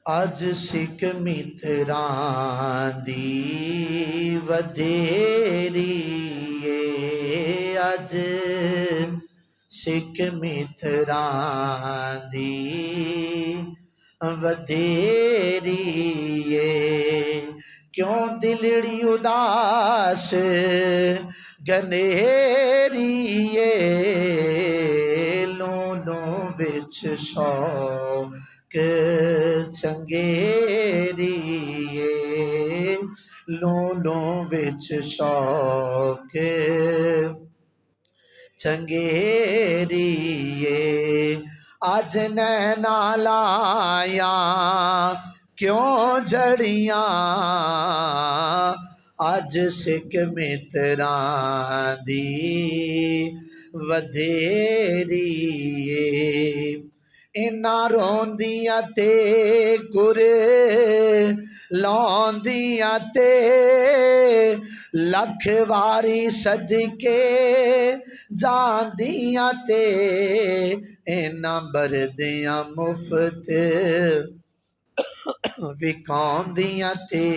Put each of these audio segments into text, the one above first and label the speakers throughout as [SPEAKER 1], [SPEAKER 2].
[SPEAKER 1] اج سکھ متراں دی ودھیری اے اج سکھ متراں دی ودھیری اے کیوں دلڑی اداس گنیری اے لوں لوں وچ شوق چنگیری اے لوں لوں وچ شوق چنگیری اے اج نینا لایا کیوں جڑیاں اج سکھ متراں دی ودھیری اے انہاں روندیاں تے گر لاندیاں تے لکھ واری صدقے جاندیاں تے انہاں بردیاں مفت وکاندیاں تے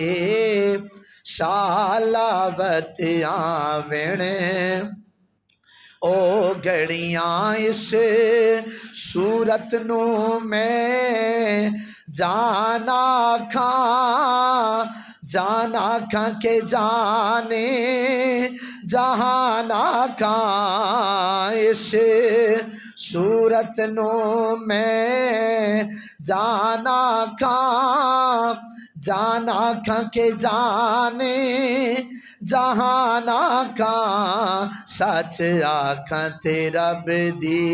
[SPEAKER 1] شالاوت آویں او گھڑیاں اس صورت نو میں جانا کھاں کے جانے جہانا کھاں اس صورت نو میں جانا کھاں کے جانے جہانا کھاں سچ آکھاں تے رب دی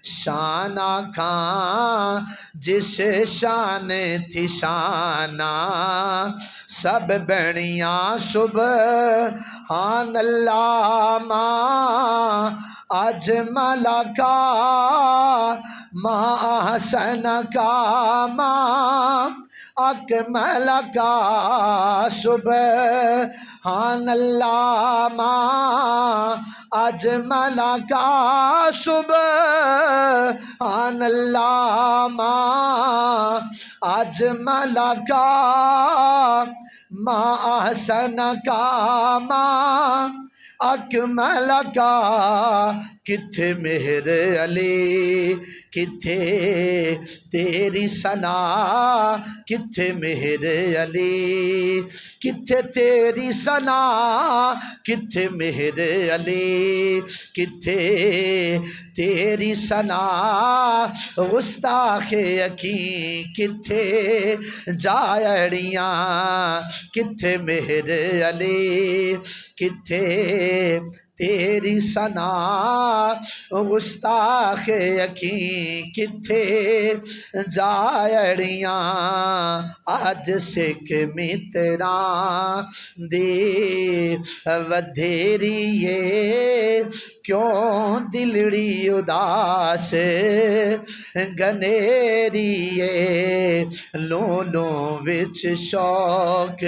[SPEAKER 1] شان آکھاں جس شان تھی شانہ سب بڑیاں سبحان اللہ ماں اجمل کا ماں احسن کا ماں اکمل کا سبحان اللہ ماں اجمل کا سبحان اللہ ماں اجمل کا ماں احسن کا ماں اکمل کا کتھے مہر علی کتھے تیری ثنا کتھے مہر علی کتھے تیری ثنا کتھے مہر علی کتھے تیری ثنا گستاخ یقین کتھے جائڑیاں کتھے مہر علی کتھے تیری ثنا گستاخ یقین کتھے جائڑیاں اج سکھ متراں دی ودھیری اے کیوں دلڑی اداس گنیری اے لوں لوں وچ شوق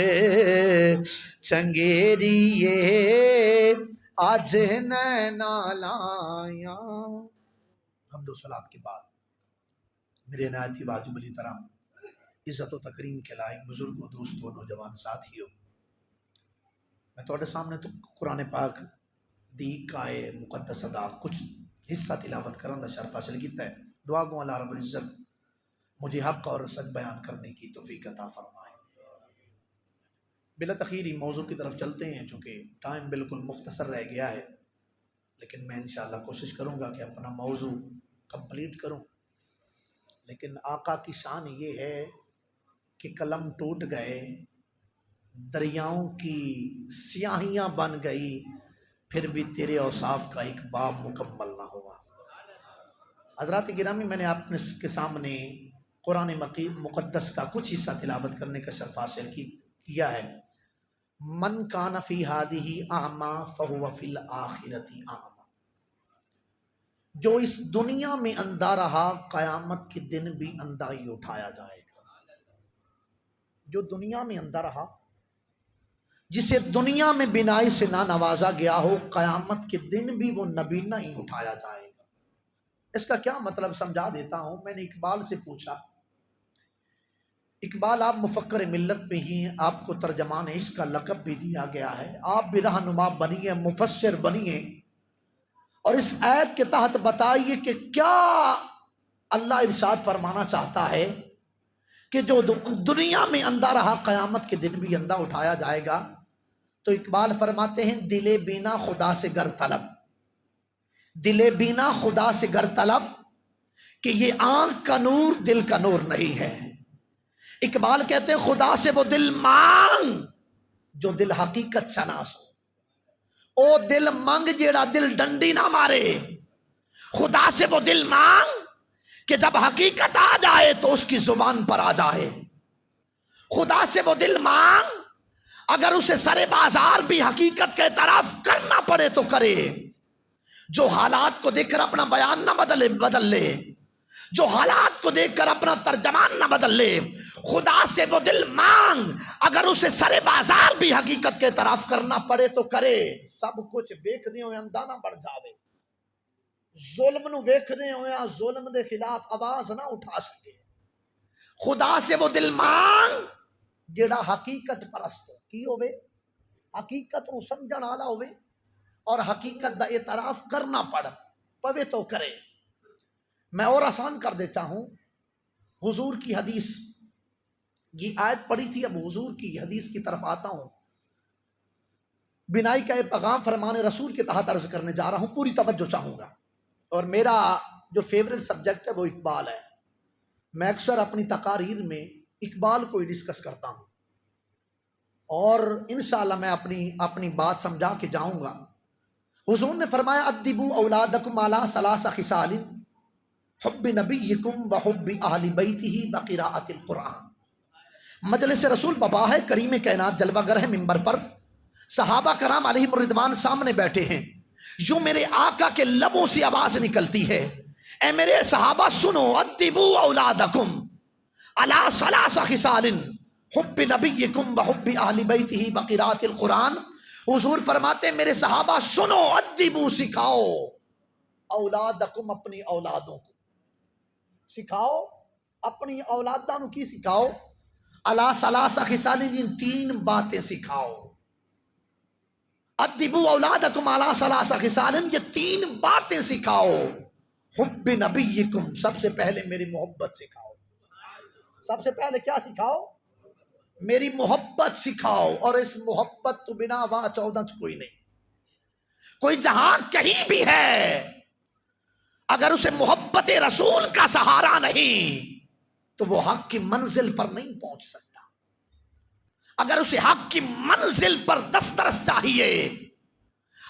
[SPEAKER 1] چنگیری اے آج نینا لایا۔ حمد و صلات کے بعد میرے نہایت ہی واجب الحترام عزت و تکریم کے لائق بزرگوں دوستوں نوجوان ساتھیوں، میں تھوڑے سامنے تو قرآن پاک دی کائے مقدس ادا کچھ حصہ تلاوت کرنے کا شرف حاصل کیتا ہے۔ دعا گو اللہ رب العزت مجھے حق اور سچ بیان کرنے کی توفیق عطا فرمائے۔ بلا تخیری موضوع کی طرف چلتے ہیں، چونکہ ٹائم بالکل مختصر رہ گیا ہے، لیکن میں انشاءاللہ کوشش کروں گا کہ اپنا موضوع کمپلیٹ کروں۔ لیکن آقا کی شان یہ ہے کہ قلم ٹوٹ گئے، دریاؤں کی سیاہیاں بن گئی، پھر بھی تیرے اوصاف کا ایک باب مکمل نہ ہوا۔ حضرات گرامی، میں نے آپ کے سامنے قرآن مقدس کا کچھ حصہ تلاوت کرنے کا شرف حاصل کیا ہے۔ من کان فی ہذہ اعمی فہو فی الآخرۃ اعمی، جو اس دنیا میں اندھا رہا قیامت کے دن بھی اندھا ہی اٹھایا جائے گا۔ جو دنیا میں اندھا رہا، جسے دنیا میں بینائی سے نہ نوازا گیا ہو، قیامت کے دن بھی وہ نبینہ ہی اٹھایا جائے گا۔ اس کا کیا مطلب سمجھا دیتا ہوں۔ میں نے اقبال سے پوچھا اقبال آپ مفکر ملت میں ہی ہیں، آپ کو ترجمان عشق کا لقب بھی دیا گیا ہے، آپ بھی رہنما بنیے، مفسر بنیے، اور اس آیت کے تحت بتائیے کہ کیا اللہ ارشاد فرمانا چاہتا ہے کہ جو دنیا میں اندھا رہا قیامت کے دن بھی اندھا اٹھایا جائے گا۔ تو اقبال فرماتے ہیں دل بینا خدا سے گر طلب، دل بینا خدا سے گر طلب، کہ یہ آنکھ کا نور دل کا نور نہیں ہے۔ اقبال کہتے ہیں خدا سے وہ دل مانگ جو دل حقیقت شناس ہو، او دل مانگ جیڑا دل ڈنڈی نہ مارے۔ خدا سے وہ دل مانگ کہ جب حقیقت آ جائے تو اس کی زبان پر آ جائے۔ خدا سے وہ دل مانگ اگر اسے سر بازار بھی حقیقت کے طرف کرنا پڑے تو کرے، جو حالات کو دیکھ کر اپنا بیان نہ بدل لے، جو حالات کو دیکھ کر اپنا ترجمان نہ بدل لے۔ خدا سے وہ دل مانگ اگر اسے سر بازار بھی حقیقت کے طرف کرنا پڑے تو کرے۔ سب کچھ ویکھدے ہوئے اندھا نہ بڑھ جاوے، ظلم نو ویکھدے ہوئے ظلم دے خلاف آواز نہ اٹھا سکے۔ خدا سے وہ دل مانگ جیڑا حقیقت پرست ہو، کی ہوئے حقیقت نو سمجھن والا ہوئے اور حقیقت دا اعتراف کرنا پڑے تو کرے۔ میں اور آسان کر دیتا ہوں، حضور کی حدیث، یہ آیت پڑھی تھی، اب حضور کی حدیث کی طرف آتا ہوں۔ بنائی کا پیغام فرمان رسول کے تحت عرض کرنے جا رہا ہوں، پوری توجہ چاہوں گا، اور میرا جو فیوریٹ سبجیکٹ ہے وہ اقبال ہے۔ میں اکثر اپنی تقاریر میں اقبال کو ہی ڈسکس کرتا ہوں، اور انشاءاللہ میں اپنی بات سمجھا کے جاؤں گا۔ حضور نے فرمایا ادبوا اولادکم علی ثلاث خصال، حب نبیکم و حب اہل بیتہ و قراءۃ القرآن۔ مجلس رسول بابا ہے، کریم کائنات جلوہ گر ہے، منبر پر صحابہ کرام علیہم الرضوان سامنے بیٹھے ہیں، یوں میرے آقا کے لبوں سے آواز نکلتی ہے، اے میرے صحابہ سنو، ادبوا اولادکم علی ثلاث خصال، حب نبیکم و حب اہل بیتہ و قراءۃ القرآن۔ حضور فرماتے ہیں میرے صحابہ سنو، ادبوا سکھاؤ، اولادکم اپنی اولادوں کو سکھاؤ، اپنی اولادوں کو کی سکھاؤ؟ علی ثلاث خصال، ان تین باتیں سکھاؤ۔ ادبوا اولادکم علی ثلاث خصال، یہ تین باتیں سکھاؤ۔ حب نبیکم، سب سے پہلے میری محبت سکھاؤ۔ سب سے پہلے کیا سکھاؤ؟ میری محبت سکھاؤ، اور اس محبت تو بنا وا 14 کوئی نہیں۔ کوئی جہاں کہیں بھی ہے، اگر اسے محبت رسول کا سہارا نہیں تو وہ حق کی منزل پر نہیں پہنچ سکتا۔ اگر اسے حق کی منزل پر دسترس چاہیے،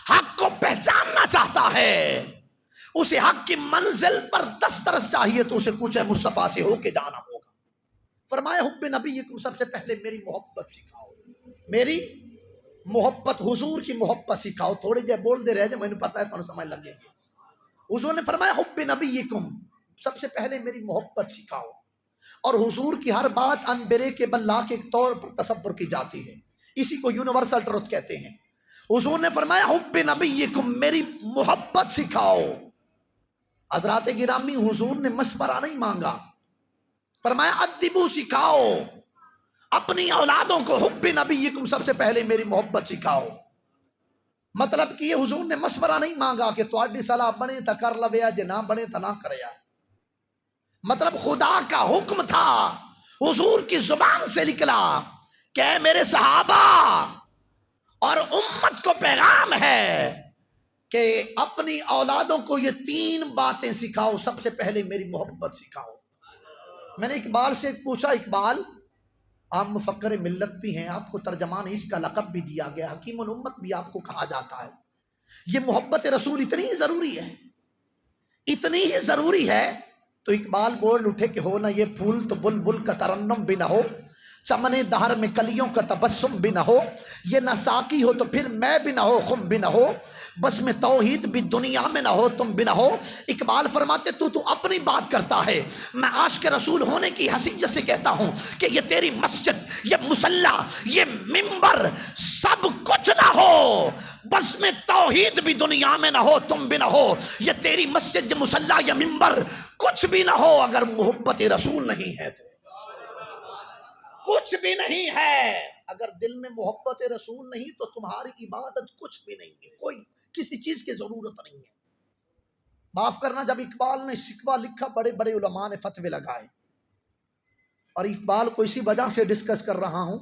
[SPEAKER 1] حق کو پہچاننا چاہتا ہے، اسے حق کی منزل پر دسترس چاہیے، تو اسے کچھ مصطفیٰ سے ہو کے جانا ہوگا۔ فرمایا حب نبیکم، سب سے پہلے میری محبت سکھاؤ، میری محبت، حضور کی محبت سکھاؤ۔ تھوڑے جے بول دے رہے جے، مجھے پتا ہے تو سمجھ لگے گی۔ حضور نے فرمایا حب نبیکم، سب سے پہلے میری محبت سکھاؤ، اور حضور کی ہر بات ان بریکیبل لا کے طور پر تصور کی جاتی ہے، اسی کو یونیورسل ٹروتھ کہتے ہیں۔ حضور نے فرمایا حب نبیکم، میری محبت سکھاؤ۔ حضرات گرامی، حضور نے مشورہ نہیں مانگا، فرمایا ادبوا سکھاؤ اپنی اولادوں کو، حب نبیکم، سب سے پہلے میری محبت سکھاؤ۔ مطلب کہ یہ حضور نے مشورہ نہیں مانگا کہ تواڈی صلاح بنے تا کر لویا، جے نہ بنے تا نہ کریا۔ مطلب خدا کا حکم تھا، حضور کی زبان سے نکلا کہ اے میرے صحابہ اور امت کو پیغام ہے کہ اپنی اولادوں کو یہ تین باتیں سکھاؤ، سب سے پہلے میری محبت سکھاؤ۔ میں نے اقبال سے پوچھا، اقبال آپ مفکر ملت بھی ہیں، آپ کو ترجمان عشق کا لقب بھی دیا گیا، حکیم الامت بھی آپ کو کہا جاتا ہے، یہ محبت رسول اتنی ہی ضروری ہے، اتنی ہی ضروری ہے؟ تو اقبال بول اٹھے کہ ہو نہ یہ پھول تو بلبل کا ترنم بھی نہ ہو، چمن دہر میں کلیوں کا تبسم بھی نہ ہو، یہ نہ ساقی ہو تو پھر میں بھی نہ ہو، خم بھی نہ ہو، بس میں توحید بھی دنیا میں نہ ہو، تم بھی نہ ہو۔ اقبال فرماتے تو اپنی بات کرتا ہے، میں عاشق رسول ہونے کی حیثیت سے کہتا ہوں کہ یہ تیری مسجد، یہ مصلی، یہ منبر سب کچھ نہ ہو، بس میں توحید بھی دنیا میں نہ ہو، تم بھی نہ ہو۔ یہ تیری مسجد، یہ مصلی، یہ منبر کچھ بھی نہ ہو اگر محبت رسول نہیں ہے تو۔ کچھ بھی نہیں ہے۔ اگر دل میں محبت رسول نہیں تو تمہاری عبادت کچھ بھی نہیں ہے، کوئی کسی چیز کی ضرورت نہیں ہے۔ معاف کرنا، جب اقبال نے شکوہ لکھا بڑے بڑے علماء نے فتوے لگائے، اور اقبال کو اسی وجہ سے ڈسکس کر رہا ہوں،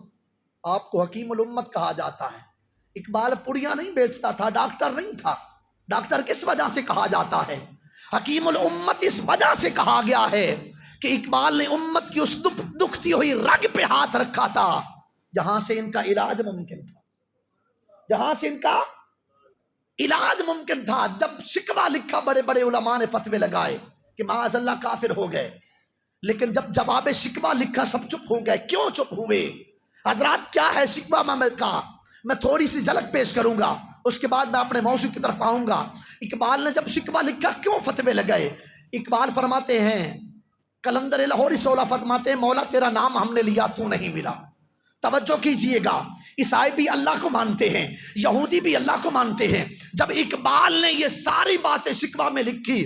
[SPEAKER 1] آپ کو حکیم الامت کہا جاتا ہے۔ اقبال پڑیاں نہیں بیچتا تھا، ڈاکٹر نہیں تھا۔ ڈاکٹر کس وجہ سے کہا جاتا ہے؟ حکیم الامت اس وجہ سے کہا گیا ہے کہ اقبال نے امت کی اس دکھتی ہوئی رگ پہ ہاتھ رکھا تھا جہاں سے ان کا علاج ممکن تھا، جہاں سے ان کا علاج ممکن تھا۔ جب شکوہ لکھا بڑے بڑے علماء نے فتوے لگائے کہ معاذ اللہ کافر ہو گئے، لیکن جب جواب شکوہ لکھا سب چپ ہو گئے۔ کیوں چپ ہوئے؟ حضرات کیا ہے شکوہ میں تھوڑی سی جھلک پیش کروں گا، اس کے بعد میں اپنے موضوع کی طرف آؤں گا۔ اقبال نے جب شکوہ لکھا کیوں فتوے لگائے؟ اقبال فرماتے ہیں، کلندر لاہوری سولہ فرماتے ہیں، مولا تیرا نام ہم نے لیا تو نہیں ملا۔ توجہ کیجئے گا، عیسائی بھی اللہ کو مانتے ہیں، یہودی بھی اللہ کو مانتے ہیں۔ جب اقبال نے یہ ساری باتیں شکوہ میں لکھی،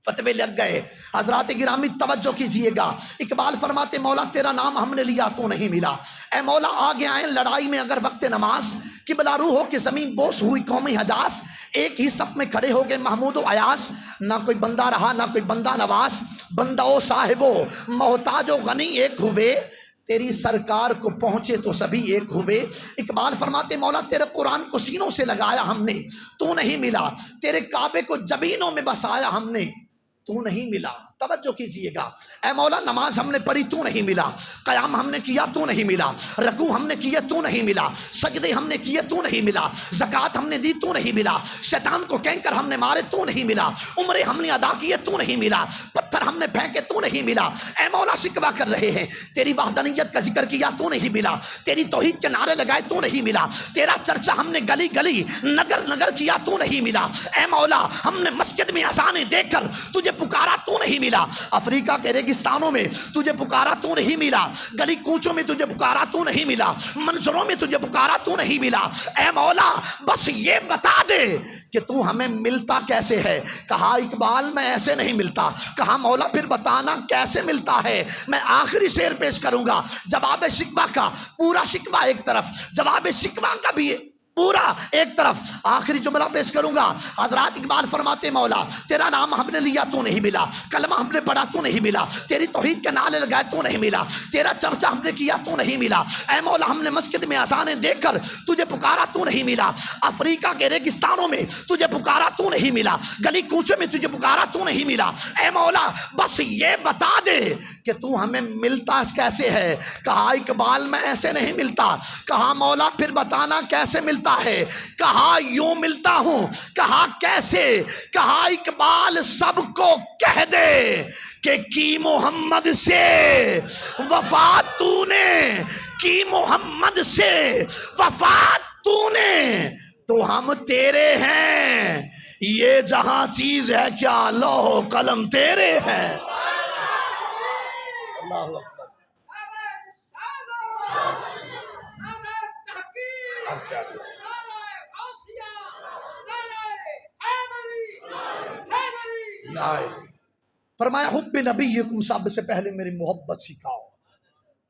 [SPEAKER 1] فتوے لگ گئے۔ حضرات گرامی توجہ کیجئے گا، اقبال فرماتے مولا تیرا نام ہم نے لیا تو نہیں ملا۔ اے مولا آگے آئیں لڑائی میں اگر وقت نماز، قبلہ روح ہو کہ زمین بوس ہوئی قومی حجاز، ایک ہی صف میں کھڑے ہو گئے محمود و ایاز، نہ کوئی بندہ رہا نہ کوئی بندہ نواز، بندہ و صاحب و محتاج و غنی ایک ہوئے، تیری سرکار کو پہنچے تو سبھی ایک ہوئے۔ اقبال فرماتے مولا تیرے قرآن کو سینوں سے لگایا ہم نے تو نہیں ملا، تیرے کعبے کو جبینوں میں بسایا ہم نے تو نہیں ملا۔ توجہ کیجئے گا، اے مولا نماز ہم نے پڑھی تو نہیں ملا، قیام ہم نے کیا تو نہیں ملا، رکوع ہم نے کیے تو نہیں ملا، سجدے ہم نے کیے تو نہیں ملا، زکوٰۃ ہم نے دی تو نہیں ملا، شیطان کو کینکر ہم نے مارے تو نہیں ملا، عمرے ہم نے ادا کیے تو نہیں ملا، پتھر ہم نے پھینکے تو نہیں ملا۔ اے مولا شکوہ کر رہے ہیں، تیری وحدانیت کا ذکر کیا تو نہیں ملا، تیری توحید کے نعرے لگائے تو نہیں ملا، تیرا چرچا ہم نے گلی گلی نگر نگر کیا تو نہیں ملا۔ اے مولا ہم نے مسجد میں اذانیں دے کر تجھے پکارا تو نہیں ملا، افریقہ کے ریگستانوں میں تجھے پکارا تو نہیں ملا، گلی کوچوں میں تجھے پکارا تو نہیں ملا، منظروں میں تجھے پکارا تو نہیں ملا۔ اے مولا بس یہ بتا دے کہ تو ہمیں ملتا کیسے ہے؟ کہا اقبال میں ایسے نہیں ملتا۔ کہا مولا پھر بتانا کیسے ملتا ہے؟ میں آخری شعر پیش کروں گا، جواب شکوہ کا پورا شکوہ ایک طرف، جواب شکوہ کا بھی پورا ایک طرف، آخری جملہ پیش کروں گا۔ حضرات اقبال فرماتے مولا تیرا نام ہم نے لیا تو نہیں ملا، کلمہ ہم نے پڑھا تو نہیں ملا، تیری توحید کے نعرے لگائے تو نہیں ملا، تیرا چرچا ہم نے کیا تو نہیں ملا۔ اے مولا ہم نے مسجد میں اذانیں دے کر تجھے پکارا تو نہیں ملا، افریقہ کے ریگستانوں میں تجھے پکارا تو نہیں ملا، گلی کوچے میں تجھے پکارا تو نہیں ملا۔ اے مولا بس یہ بتا دے کہ تو ہمیں ملتا کیسے ہے؟ کہا اقبال میں ایسے نہیں ملتا۔ کہا مولا پھر بتانا کیسے ملتا ہے؟ کہا یوں ملتا ہوں۔ کہا کیسے؟ کہا اقبال سب کو کہہ دے کہ کی محمد سے وفات تو نے، کی محمد سے وفات تو نے، تو ہم تیرے ہیں، یہ جہاں چیز ہے کیا لوح و قلم تیرے ہیں۔ اللہ اکبر۔ فرمایا حب نبیکم سب سے پہلے میری محبت سکھاؤ۔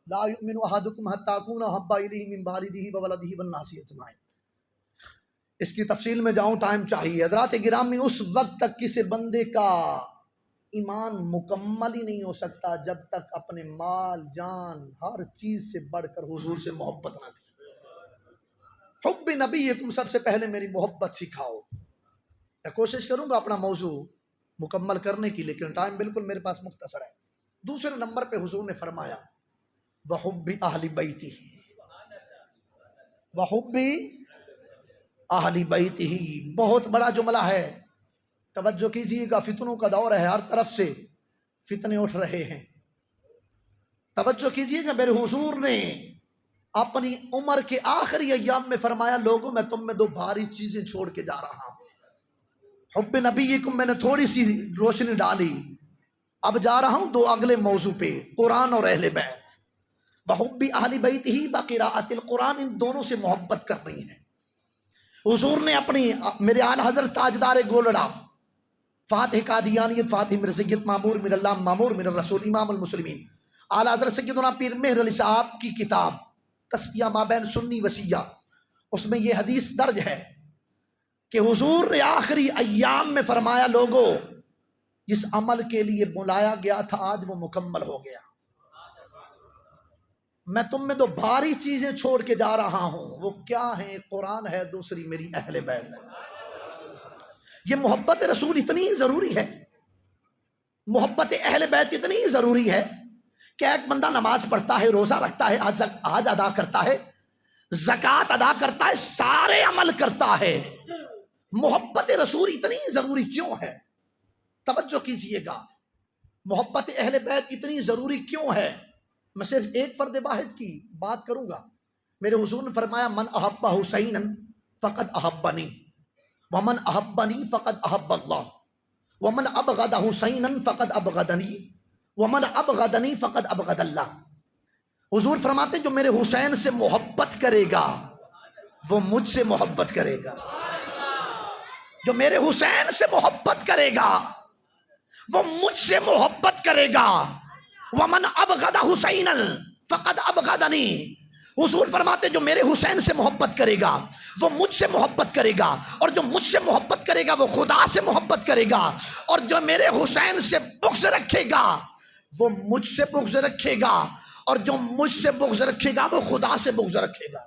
[SPEAKER 1] لا یؤمن احدکم حتی اکون احب الیہ من والدہ وولدہ والناس اجمعین۔ اس کی تفصیل میں جاؤں ٹائم چاہیے۔ حضرات گرامی اس وقت تک کسی بندے کا ایمان مکمل ہی نہیں ہو سکتا جب تک اپنے مال جان ہر چیز سے بڑھ کر حضور سے محبت نہ کرے۔ حب نبیکم سب سے پہلے میری محبت سکھاؤ۔ میں کوشش کروں گا اپنا موضوع مکمل کرنے کی، لیکن ٹائم بالکل میرے پاس مختصر ہے۔ دوسرے نمبر پہ حضور نے فرمایا وحب اہل بیتہ، وحب اہل بیتہ، بہت بڑا جملہ ہے، توجہ کیجیے گا۔ فتنوں کا دور ہے، ہر طرف سے فتنے اٹھ رہے ہیں، توجہ کیجیے گا۔ میرے حضور نے اپنی عمر کے آخری ایام میں فرمایا لوگوں میں تم میں دو بھاری چیزیں چھوڑ کے جا رہا ہوں۔ حب نبیکم میں نے تھوڑی سی روشنی ڈالی، اب جا رہا ہوں دو اگلے موضوع پہ، قرآن اور اہل بیت۔ وحب اہل بیتہ بقراءۃ القرآن، ان دونوں سے محبت کرنی ہے۔ حضور نے اپنی میرے اعلیٰ حضرت تاجدار گولڑا، فاتح قادیانیت، فاتح مرزیت، مامور من اللہ، مامور من الرسول، امام المسلمین، اعلیٰ حضرت سیدنا پیر مہر علی صاحب کی کتاب تصفیہ مابین سنی وسیع، اس میں یہ حدیث درج ہے کہ حضور نے آخری ایام میں فرمایا لوگوں جس عمل کے لیے بلایا گیا تھا آج وہ مکمل ہو گیا، میں تم میں دو بھاری چیزیں چھوڑ کے جا رہا ہوں، وہ کیا ہیں؟ قرآن ہے، دوسری میری اہل بیت ہے۔ یہ محبت رسول اتنی ضروری ہے، محبت اہل بیت اتنی ضروری ہے کہ ایک بندہ نماز پڑھتا ہے، روزہ رکھتا ہے، حج ادا کرتا ہے، زکوٰۃ ادا کرتا ہے، سارے عمل کرتا ہے، محبت رسول اتنی ضروری کیوں ہے؟ توجہ کیجئے گا، محبت اہل بیت اتنی ضروری کیوں ہے؟ میں صرف ایک فرد واحد کی بات کروں گا۔ میرے حضور نے فرمایا من احب حسینا فقد احبنی ومن احبنی فقد احب اللہ ومن ابغض حسینا فقد ابغضنی ومن ابغضنی فقد ابغض اللہ۔ حضور فرماتے ہیں جو میرے حسین سے محبت کرے گا وہ مجھ سے محبت کرے گا، جو میرے حسین سے محبت کرے گا وہ مجھ سے محبت کرے گا۔ ومن ابغض حسینا فقد ابغضنی، حضور فرماتے جو میرے حسین سے محبت کرے گا وہ مجھ سے محبت کرے گا، اور جو مجھ سے محبت کرے گا وہ خدا سے محبت کرے گا، اور جو میرے حسین سے بغض رکھے گا وہ مجھ سے بغض رکھے گا، اور جو مجھ سے بغض رکھے گا وہ خدا سے بغض رکھے گا۔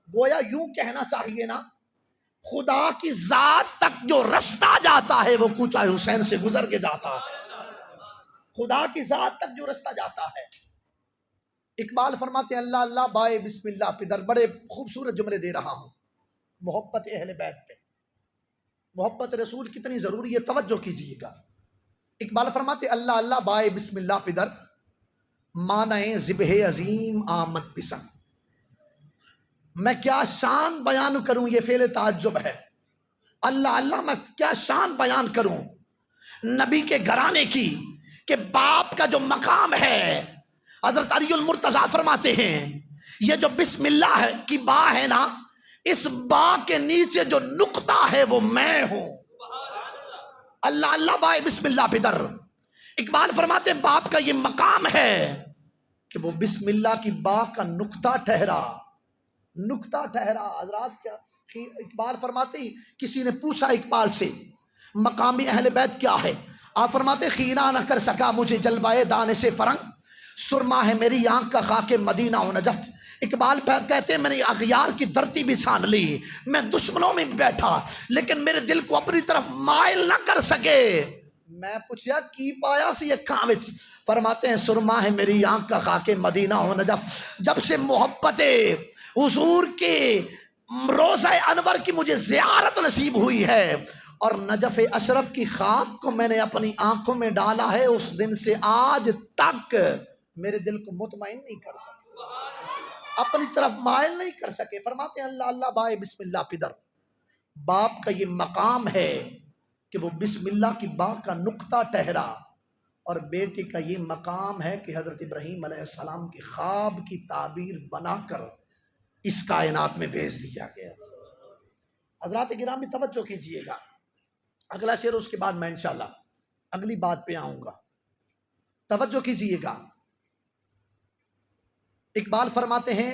[SPEAKER 1] گویا یوں کہنا چاہیے نا، خدا کی ذات تک جو رستہ جاتا ہے وہ کوچہ حسین سے گزر کے جاتا ہے، خدا کی ذات تک جو رستہ جاتا ہے۔ اقبال فرماتے ہیں اللہ اللہ بائے بسم اللہ پدر، بڑے خوبصورت جملے دے رہا ہوں محبت اہل بیت پہ، محبت رسول کتنی ضروری ہے، توجہ کیجئے گا۔ اقبال فرماتے ہیں اللہ اللہ بائے بسم اللہ پدر، مانع ذبح عظیم آمد پسند۔ میں کیا شان بیان کروں، یہ فعل تعجب ہے، اللہ اللہ میں کیا شان بیان کروں نبی کے گھرانے کی، کہ باپ کا جو مقام ہے۔ حضرت علی المرتضیٰ فرماتے ہیں یہ جو بسم اللہ ہے کی با ہے نا، اس با کے نیچے جو نقطہ ہے وہ میں ہوں۔ اللہ اللہ بائے بسم اللہ پدر، اقبال فرماتے ہیں باپ کا یہ مقام ہے کہ وہ بسم اللہ کی با کا نقطہ ٹھہرا، نقطہ ٹھہرا۔ حضرات کیا اقبال فرماتے ہیں، کسی نے پوچھا اقبال سے مقامی اہل بیت کیا ہے، آپ فرماتے خیرہ نہ کر سکا مجھے جلوائے دانے سے فرنگ، سرما ہے میری آنکھ کا خاک مدینہ و نجف۔ اقبال کہتے ہیں میں نے اغیار کی دھرتی بھی چھان لی، میں دشمنوں میں بیٹھا لیکن میرے دل کو اپنی طرف مائل نہ کر سکے۔ میں پوچھا کی پایا سی اکھاں وچ، فرماتے ہیں سرما ہے میری آنکھ کا خاک مدینہ و نجف۔ جب سے محبت حضور کے روضہ انور کی مجھے زیارت نصیب ہوئی ہے اور نجف اشرف کی خاک کو میں نے اپنی آنکھوں میں ڈالا ہے، اس دن سے آج تک میرے دل کو مطمئن نہیں کر سکے، اپنی طرف مائل نہیں کر سکے۔ فرماتے ہیں اللہ اللہ بائے بسم اللہ پدر، باپ کا یہ مقام ہے کہ وہ بسم اللہ کی با کا نقطہ ٹھہرا، اور بیٹے کا یہ مقام ہے کہ حضرت ابراہیم علیہ السلام کی خواب کی تعبیر بنا کر اس کائنات میں بھیج دیا گیا۔ حضرات گرامی توجہ کیجئے گا، اگلا شعر اس کے بعد میں انشاءاللہ اگلی بات پہ آؤں گا، توجہ کیجئے گا۔ اقبال فرماتے ہیں،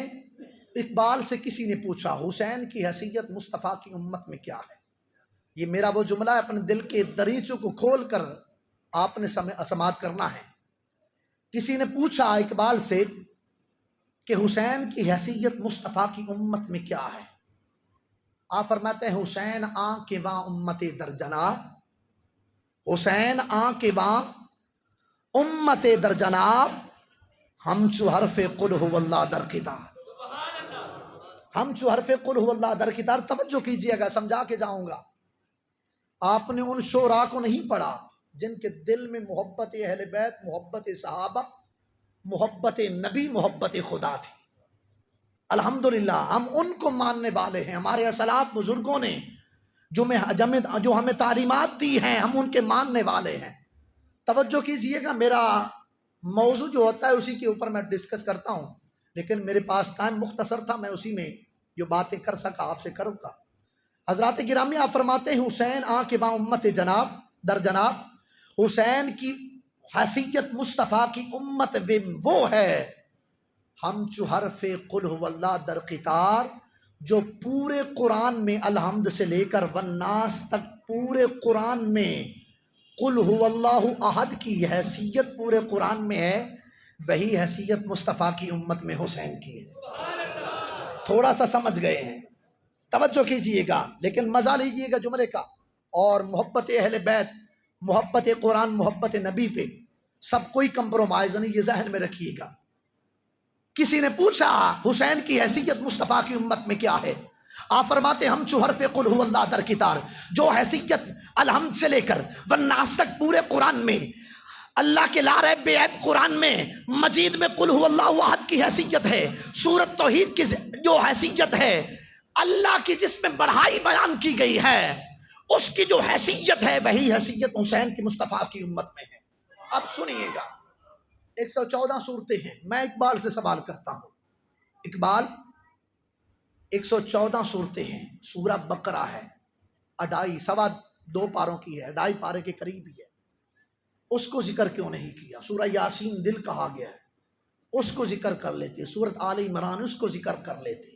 [SPEAKER 1] اقبال سے کسی نے پوچھا حسین کی حیثیت مصطفیٰ کی امت میں کیا ہے؟ یہ میرا وہ جملہ ہے، اپنے دل کے دریچوں کو کھول کر آپ نے سماعت کرنا ہے۔ کسی نے پوچھا اقبال سے کہ حسین کی حیثیت مصطفیٰ کی امت میں کیا ہے؟ آپ فرماتے ہیں حسین آن کے واں امت در جناب، حسین آن کے واں امت در جناب، ہم چو حرف قل هو اللہ در کتاب، ہم چو حرف قل هو اللہ در کتاب۔ توجہ کیجئے گا، سمجھا کے جاؤں گا۔ آپ نے ان شعراء کو نہیں پڑھا جن کے دل میں محبت اہل بیت، محبت صحابہ، محبت نبی، محبت خدا تھی۔ الحمدللہ ہم ان کو ماننے والے ہیں، ہمارے اسلاف بزرگوں نے جو ہمیں تعلیمات دی ہیں ہم ان کے ماننے والے ہیں۔ توجہ کیجئے گا، میرا موضوع جو ہوتا ہے اسی کے اوپر میں ڈسکس کرتا ہوں، لیکن میرے پاس ٹائم مختصر تھا، میں اسی میں جو باتیں کر سکا آپ سے کروں گا۔ حضرات گرامی آپ فرماتے ہیں حسین آن کے با امت جناب در جناب، حسین کی حیثیت مصطفیٰ کی امت وہ ہے ہم چو حرف قل هو اللہ در قطار، جو پورے قرآن میں الحمد سے لے کر والناس تک پورے قرآن میں قل هو اللہ احد کی حیثیت پورے قرآن میں ہے، وہی حیثیت مصطفیٰ کی امت میں حسین کی ہے۔ تھوڑا سا سمجھ گئے ہیں، توجہ کیجئے گا، لیکن مزہ لیجئے گا جملے کا، اور محبت اہل بیت، محبت قرآن، محبت نبی پہ سب کوئی کمپرومائز نہیں، یہ ذہن میں رکھیے گا۔ کسی نے پوچھا حسین کی حیثیت مصطفیٰ کی امت میں کیا ہے؟ آپ فرماتے ہم چو حرف قل هو اللہ در کتار، جو حیثیت الحمد سے لے کر والناس تک پورے قرآن میں اللہ کے لا ریب بے عیب قرآن میں مجید میں قل هو اللہ احد کی حیثیت ہے، سورت توحید کی جو حیثیت ہے اللہ کی جس میں بڑھائی بیان کی گئی ہے، اس کی جو حیثیت ہے وہی حیثیت حسین کی مصطفیٰ کی امت میں ہے۔ اب سنیے گا، 114 صورتیں ہیں، میں اقبال سے سوال کرتا ہوں، اقبال 114 صورتیں ہیں، سورہ بقرہ ہے، 2.5 پاروں کی ہے، 2.5 پارے کے قریب ہی ہے، اس کو ذکر کیوں نہیں کیا؟ سورہ یاسین دل کہا گیا ہے، اس کو ذکر کر لیتے، سورت آل عمران اس کو ذکر کر لیتے،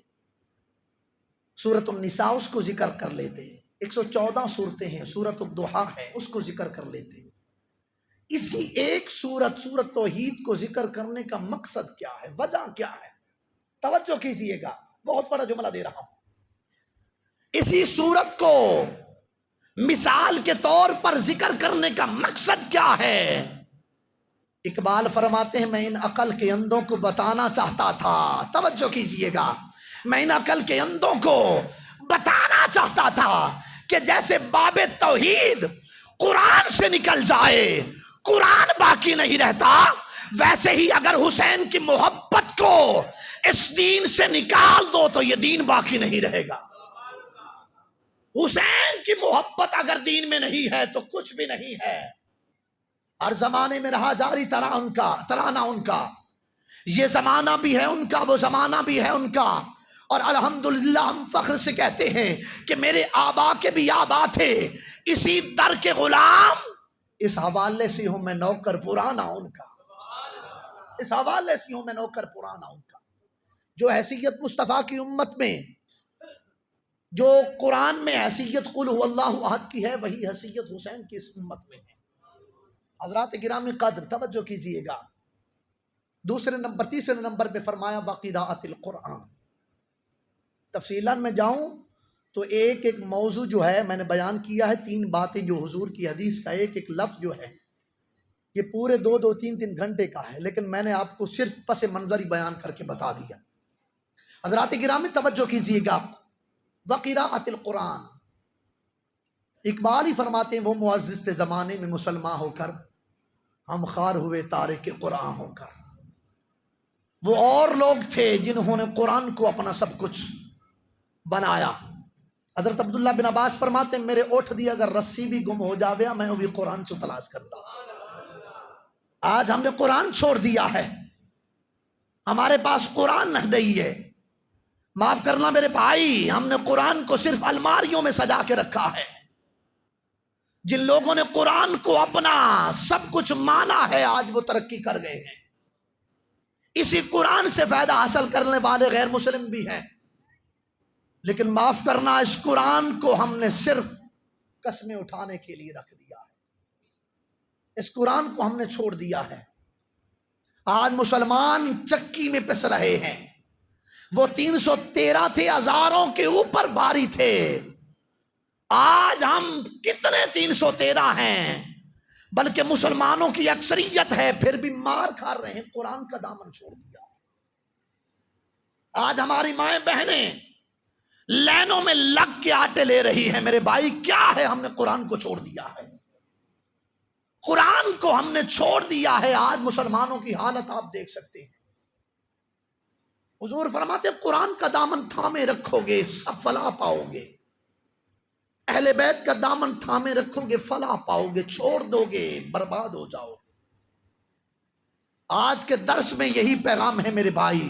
[SPEAKER 1] سورت النساء اس کو ذکر کر لیتے، 114 صورتیں ہیں، سورت الضحیٰ ہے اس کو ذکر کر لیتے۔ اسی ایک سورت توحید کو ذکر کرنے کا مقصد کیا ہے، وجہ کیا ہے؟ توجہ کیجئے گا، بہت بڑا جملہ دے رہا ہوں۔ اسی سورت کو مثال کے طور پر ذکر کرنے کا مقصد کیا ہے؟ اقبال فرماتے ہیں میں ان عقل کے اندھوں کو بتانا چاہتا تھا، توجہ کیجئے گا، میں ان عقل کے اندھوں کو بتانا چاہتا تھا کہ جیسے باب توحید قرآن سے نکل جائے قرآن باقی نہیں رہتا، ویسے ہی اگر حسین کی محبت کو اس دین سے نکال دو تو یہ دین باقی نہیں رہے گا۔ حسین کی محبت اگر دین میں نہیں ہے تو کچھ بھی نہیں ہے۔ ہر زمانے میں رہا جاری ترانہ ان کا، یہ زمانہ بھی ہے ان کا، وہ زمانہ بھی ہے ان کا، اور الحمدللہ ہم فخر سے کہتے ہیں کہ میرے آبا کے بھی آبا تھے اسی در کے غلام، اس حوالے سے ہوں میں نوکر پرانا ان کا، اس حوالے سے ہوں میں نوکر پرانا ان کا۔ جو حیثیت مصطفیٰ کی امت میں، جو قرآن میں حیثیت قل هو اللہ احد کی ہے، وہی حیثیت حسین کی اس امت میں ہے۔ حضرات گرامی قدر توجہ کیجئے گا، تیسرے نمبر پہ فرمایا وقراءۃ القرآن۔ تفصیلاً میں جاؤں تو ایک موضوع جو ہے میں نے بیان کیا ہے، 3 باتیں جو حضور کی حدیث کا ایک لفظ جو ہے یہ پورے 2-3 گھنٹے کا ہے، لیکن میں نے آپ کو صرف پس منظر ہی بیان کر کے بتا دیا۔ حضرات گرامی توجہ کیجئے گا، وقراءۃ القرآن، اقبال ہی فرماتے ہیں وہ معزز تھے زمانے میں مسلمان ہو کر، ہم خوار ہوئے تارک قرآن ہو کر۔ وہ اور لوگ تھے جنہوں نے قرآن کو اپنا سب کچھ بنایا۔ حضرت عبداللہ بن عباس فرماتے ہیں میرے اٹھ دی اگر رسی بھی گم ہو جاوے میں بھی قرآن سے تلاش کرتا ہوں۔ آج ہم نے قرآن چھوڑ دیا ہے، ہمارے پاس قرآن نہیں ہے، معاف کرنا میرے بھائی، ہم نے قرآن کو صرف الماریوں میں سجا کے رکھا ہے۔ جن لوگوں نے قرآن کو اپنا سب کچھ مانا ہے آج وہ ترقی کر گئے ہیں۔ اسی قرآن سے فائدہ حاصل کرنے والے غیر مسلم بھی ہیں، لیکن معاف کرنا اس قرآن کو ہم نے صرف قسمیں اٹھانے کے لیے رکھ دیا ہے، اس قرآن کو ہم نے چھوڑ دیا ہے۔ آج مسلمان چکی میں پس رہے ہیں، وہ 313 تھے، ہزاروں کے اوپر بھاری تھے، آج ہم کتنے 313 ہیں، بلکہ مسلمانوں کی اکثریت ہے پھر بھی مار کھا رہے ہیں، قرآن کا دامن چھوڑ دیا۔ آج ہماری مائیں بہنیں لینوں میں لگ کے آٹے لے رہی ہیں، میرے بھائی کیا ہے؟ ہم نے قرآن کو چھوڑ دیا ہے، قرآن کو ہم نے چھوڑ دیا ہے۔ آج مسلمانوں کی حالت آپ دیکھ سکتے ہیں۔ حضور فرماتے قرآن کا دامن تھامے رکھو گے سب فلاح پاؤ گے، اہل بیت کا دامن تھامے رکھو گے فلاح پاؤ گے، چھوڑ دو گے برباد ہو جاؤ گے۔ آج کے درس میں یہی پیغام ہے میرے بھائی،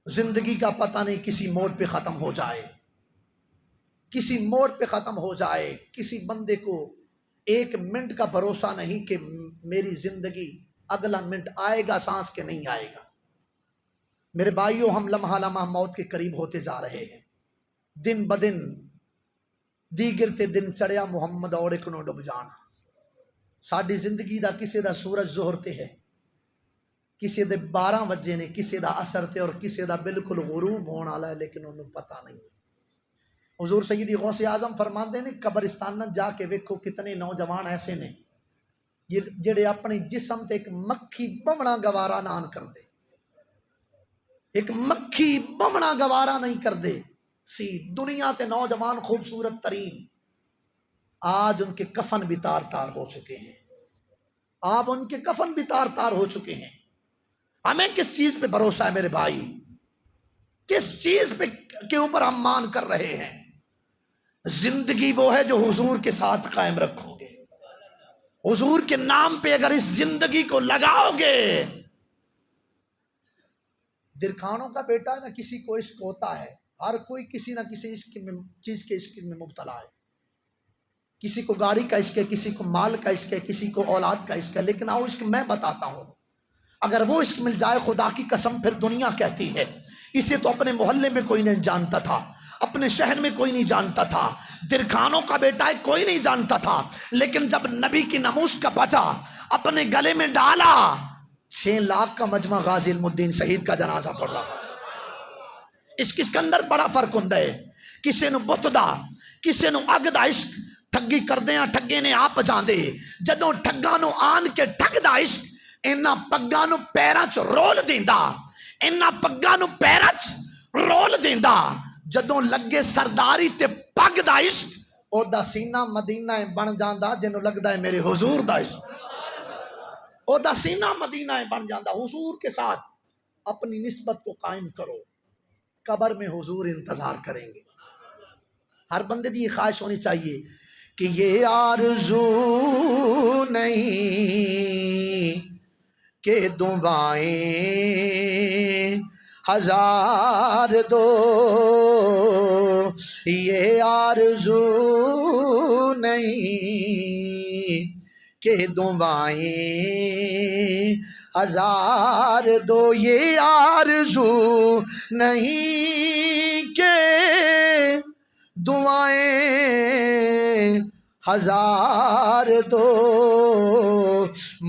[SPEAKER 1] زندگی کا پتہ نہیں کسی موڑ پہ ختم ہو جائے، کسی موڑ پہ ختم ہو جائے، کسی بندے کو ایک منٹ کا بھروسہ نہیں کہ میری زندگی اگلا منٹ آئے گا سانس کے نہیں آئے گا۔ میرے بھائیوں، ہم لمحہ لمحہ موت کے قریب ہوتے جا رہے ہیں۔ دن بدن دیگر دن چڑھیا محمد اور ایک نو ڈب جان۔ ساری زندگی دا کسی دا سورج ظہر تے ہے، کسی دے 12 بجے نے، کسی دا اثر تے اور کسی دا بالکل غروب ہونے والا ہے، لیکن انہوں پتہ نہیں۔ حضور سیدی غوث اعظم فرماندے نے قبرستان جا کے ویکھو کتنے نوجوان ایسے نے جڑے اپنے جسم تے ایک مکھی بمنا گوارا نہ کردے، ایک مکھی بمنا گوارا نہیں کردے سی۔ دنیا تے نوجوان خوبصورت ترین آج ان کے کفن بھی تار تار ہو چکے ہیں، آپ ان کے کفن بھی تار تار ہو چکے ہیں۔ ہمیں کس چیز پہ بھروسہ ہے میرے بھائی؟ کس چیز پہ کے اوپر ہم مان کر رہے ہیں؟ زندگی وہ ہے جو حضور کے ساتھ قائم رکھو گے، حضور کے نام پہ اگر اس زندگی کو لگاؤ گے۔ درخانوں کا بیٹا ہے نا، کسی کو عشق ہوتا ہے، ہر کوئی کسی نہ کسی عشق میں چیز کے عشق میں مبتلا ہے۔ کسی کو گاڑی کا عشق ہے، کسی کو مال کا عشق ہے، کسی کو اولاد کا عشق ہے، لیکن آؤ عشق میں بتاتا ہوں۔ اگر وہ عشق مل جائے، خدا کی قسم، پھر دنیا کہتی ہے اسے تو اپنے محلے میں کوئی نہیں جانتا تھا، اپنے شہر میں کوئی نہیں جانتا تھا، درخانوں کا بیٹا ہے کوئی نہیں جانتا تھا، لیکن جب نبی کی ناموس کا پتہ اپنے گلے میں ڈالا، 6 لاکھ کا مجمع غازی علم الدین شہید کا جنازہ پڑھ رہا۔ اس کے اندر بڑا فرق ہوندا ہے، کسی نو بت دا، کسی نو اگ دا عشق ٹھگی کردیاں ٹھگے نے آپ جاندے، جدوں ٹھگاں نو آن کے ٹھگ دا عشق انہاں پگاں نو پیراں چ رول دیندا، انہاں پگاں نو پیراں چ رول دیندا، جدوں لگے سرداری تے پگ دا عشق او دا سینہ مدینہ بن جاندا، جنوں لگدا ہے میرے حضور دا عشق، او دا سینہ مدینہ بن جاندا۔ حضور کے ساتھ اپنی نسبت کو قائم کرو، قبر میں حضور انتظار کریں گے۔ ہر بندے دی یہ خواہش ہونی چاہیے کہ یہ آرزو نہیں کہ دعائیں ہزار دو، یہ آرزو نہیں کہ دعائیں ہزار دو، یہ آرزو نہیں کہ دعائیں ہزار دو،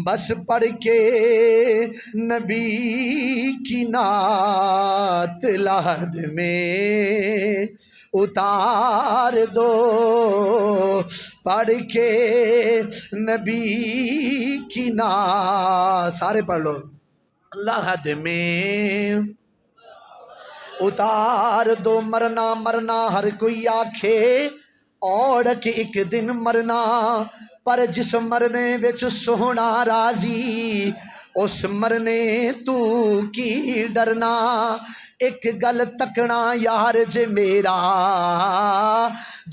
[SPEAKER 1] بس پڑھ کے نبی کی نعت لحد میں اتار دو، پڑھ کے نبی کی نعت، سارے پڑھ لو، لحد میں اتار دو۔ مرنا مرنا ہر کوئی آکھے اور کہ ایک دن مرنا، پر جس مرنے وچ سونا راضی، اس مرنے تو کی ڈرنا۔ ایک گل تکنا یار جے میرا،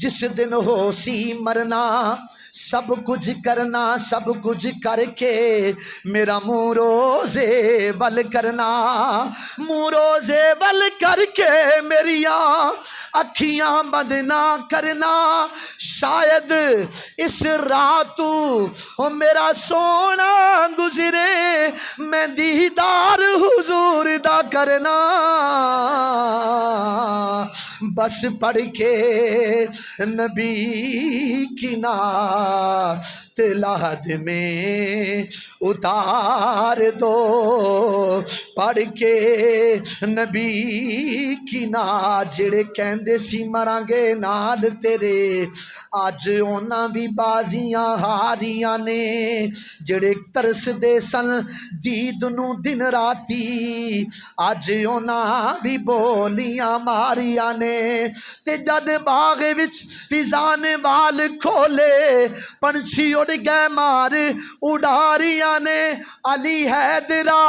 [SPEAKER 1] جس دن ہو سی مرنا، سب کچھ کرنا سب کچھ کر کے میرا منہ روزے بل کرنا، منہ روزے بل کر کے میریاں اکھیاں بند نہ کرنا، شاید اس رات تو میرا سونا گزرے، میں دیدار حضور دا کرنا، بس پڑھ کے نبی کی نعت لحد میں اتار دو، پڑھ کے نبی کی نعت۔ جڑے کہندے سی مرانگے نال تیرے، اج اونا بھی بازیاں ہاریاں نے، جڑے ترس دے سن دید نو دن راتی، اج اونا بھی بولیاں ماریاں نے، تے جد باغ وچ فضا نے بال کھولے، پنچھی اڑ گئے مار اڈاریاں نے، علی حیدرا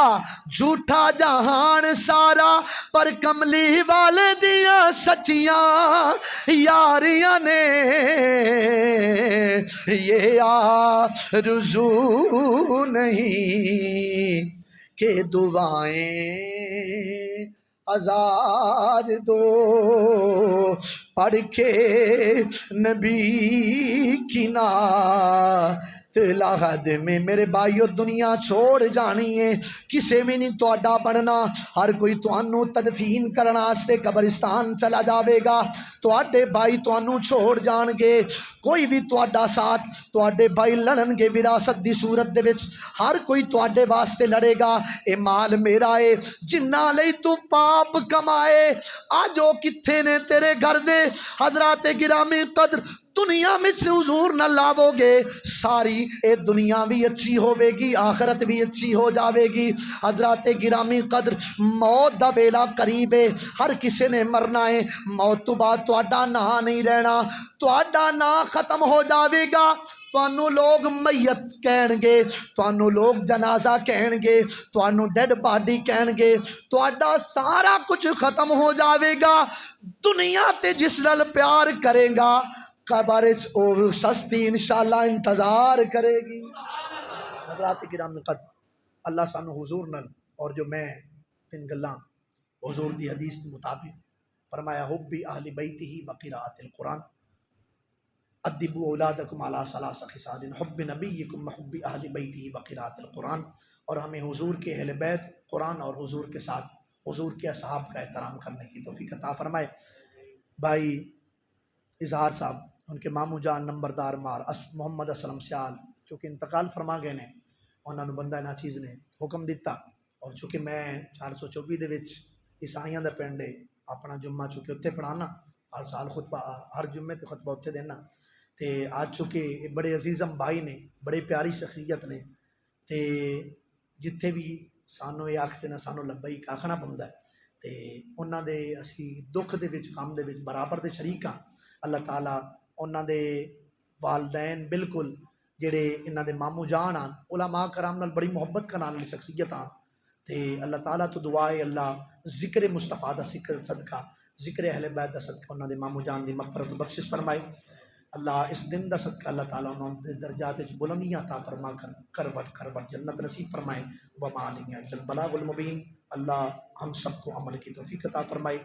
[SPEAKER 1] جھوٹا جہان سارا، پر کملی والے دیاں سچیاں یاریاں نے، یہ آرزو نہیں کہ دعائیں آزاد دو، پڑھ کے نبی کی نعت لحد میں میرے بھائیو دنیا چھوڑ جانی ہے، کسے بھی نہیں تہاڈا بننا، ہر کوئی تانوں تدفین کرنا واسطے قبرستان چلا جاوے گا، تہاڈے بھائی تانوں چھوڑ جان گے، کوئی بھی تہاڈا ساتھ، تہاڈے بھائی لڑن گے وراثت دی صورت دے وچ، ہر کوئی تہاڈے واسطے لڑے گا، اے مال میرا ہے جنہ لئی تو پاپ کمائے، آج وہ کتھے نے تیرے گھر دے حضرات گرامی قدر، دنیا میں سے حضور نہ لاو گے ساری اے دنیا بھی اچھی ہوے گی، آخرت بھی اچھی ہو جاوے گی۔ حضرات گرامی قدر موت دا ویلا قریب ہے، ہر کسی نے مرنا ہے، موت تو بعد تہاڈا نا نہیں رہنا، تہاڈا نا ختم ہو جاوے گا، تانوں لوگ میت کہن گے، تانوں لوگ جنازہ کہن گے، تانوں ڈیڈ باڈی کہن گے، تہاڈا سارا کچھ ختم ہو جاوے گا، دنیا تے جس نال پیار کرے گا قبر وچ او سستی انشاءاللہ انتظار کرے گی۔ حضرات کرام قدر اللہ سانو حضور نال، اور جو میں ان گلاں حضور دی حدیث کے مطابق فرمایا حب اہل بیتہ وقراءۃ القرآن، ادبوا اولادکم علی ثلاث خصال، حب نبیکم وحب اہل بیتہ وقراءۃ القرآن، اور ہمیں حضور کے اہل بیت، قرآن اور حضور کے ساتھ حضور کے اصحاب کا احترام کرنے کی توفیق عطا فرمائے۔ بھائی اظہار صاحب، ان کے ماموں جان نمبردار مار محمد اسلم سیال چونکہ انتقال فرما گئے نے، انہوں نے بندہ ناچیز نے حکم دیتا، اور چونکہ میں 424 دے وچ عیسائیاں دا پنڈ ہے، اپنا جمعہ چونکہ اتنے پڑھانا، ہر سال خطبہ، ہر جمعے تے خطبہ اتنے دینا، تے آج چونکہ بڑے عزیزم بھائی نے، بڑے پیاری شخصیت نے، تے جتھے بھی سانو یہ آکھتے نا سانو لبیک آکھنا پوندا ہے، تے انہاں دے اسی دکھ دے وچ کام دے وچ برابر دے شریک ہاں۔ اللہ تعالیٰ انہاں دے والدین بالکل جڑے انہاں دے ماموں جان آن، علماء کرام نال بڑی محبت کران والی شخصیت آن، تے اللہ تعالیٰ تو دعائے اللہ ذکر مصطفیٰ دا صدقہ، ذکر اہل بیت دا صدقہ انہاں دے ماموں جان دی مغفرت و بخشش فرمائے۔ اللہ اس دن دا صدقہ اللہ تعالیٰ انہاں دے درجات وچ بلندیاں عطا فرما کر کروٹ جنت نصیب فرمائے۔ وما علینا الا البلاغ المبین۔ اللہ ہم سب کو عمل کی توفیق عطا فرمائے۔